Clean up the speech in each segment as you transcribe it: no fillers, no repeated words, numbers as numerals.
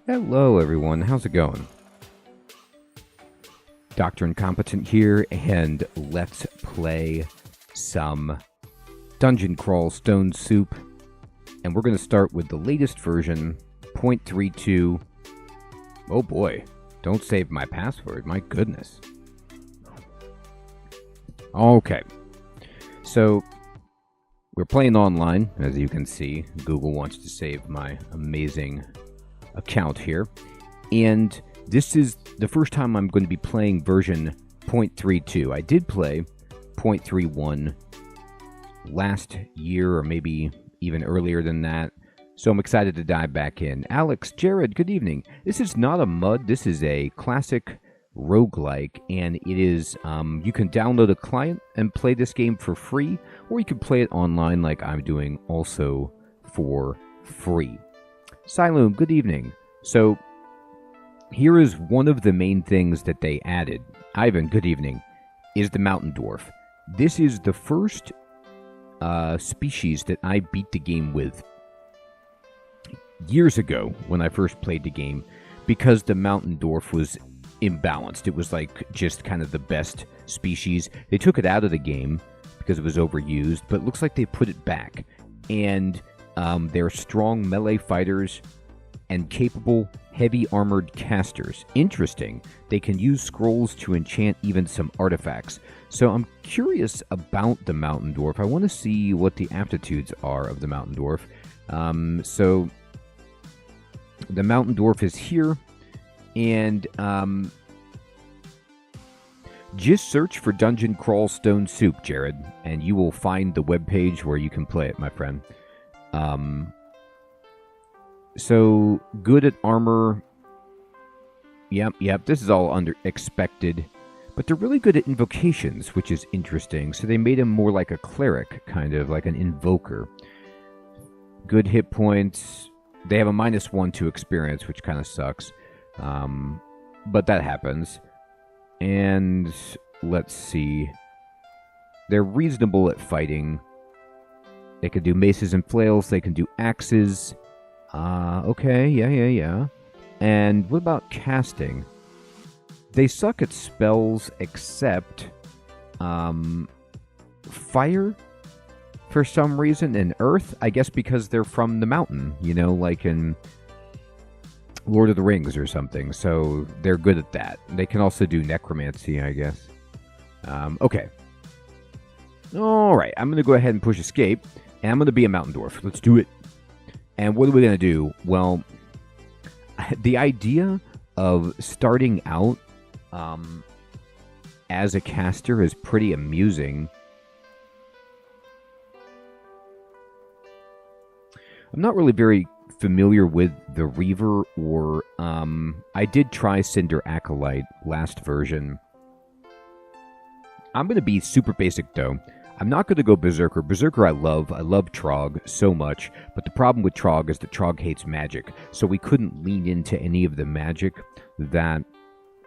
Hello everyone, how's it going? Dr. Incompetent here, and let's play some Dungeon Crawl Stone Soup. And we're going to start with the latest version, 0.32. Oh boy, don't save my password, my goodness. Okay, so we're playing online, as you can see. Google wants to save my amazing account here, and this is the first time I'm going to be playing version 0.32. I did play 0.31 last year, or maybe even earlier than that, so I'm excited to dive back in. Alex, Jared, good evening. This is not a MUD, this is a classic roguelike, and it is, you can download a client and play this game for free, or you can play it online like I'm doing also for free. Siloom, good evening. So, here is one of the main things that they added. Ivan, good evening. Is the mountain dwarf. This is the first species that I beat the game with years ago when I first played the game, because the mountain dwarf was imbalanced. It was like just kind of the best species. They took it out of the game because it was overused, but it looks like they put it back. And they're strong melee fighters and capable heavy armored casters. Interesting. They can use scrolls to enchant even some artifacts. So I'm curious about the mountain dwarf. I want to see what the aptitudes are of the mountain dwarf. So the mountain dwarf is here, and just search for Dungeon Crawl Stone Soup, Jared, and you will find the webpage where you can play it, my friend. So, good at armor. Yep, this is all expected. But they're really good at invocations, which is interesting. So they made him more like a cleric, kind of like an invoker. Good hit points. They have a -1 to experience, which kind of sucks. But that happens. And let's see. They're reasonable at fighting. They can do maces and flails. They can do axes. Okay, yeah. And what about casting? They suck at spells except fire for some reason, and earth, I guess because they're from the mountain, you know, like in Lord of the Rings or something, so they're good at that. They can also do necromancy, I guess. Okay. Alright, I'm going to go ahead and push escape, and I'm going to be a mountain dwarf. Let's do it. And what are we going to do? Well, the idea of starting out as a caster is pretty amusing. I'm not really very familiar with the Reaver, or I did try Cinder Acolyte last version. I'm going to be super basic though. I'm not going to go Berserker. Berserker I love Trog so much, but the problem with Trog is that Trog hates magic, so we couldn't lean into any of the magic that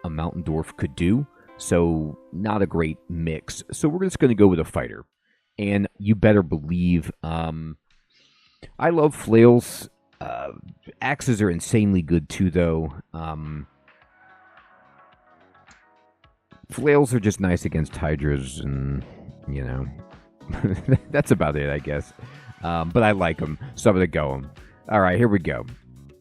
a mountain dwarf could do, so not a great mix. So we're just going to go with a fighter, and you better believe I love flails. Axes are insanely good too, though. Flails are just nice against hydras, and, you know, that's about it, I guess. But I like them, so I'm going to go them. All right, here we go.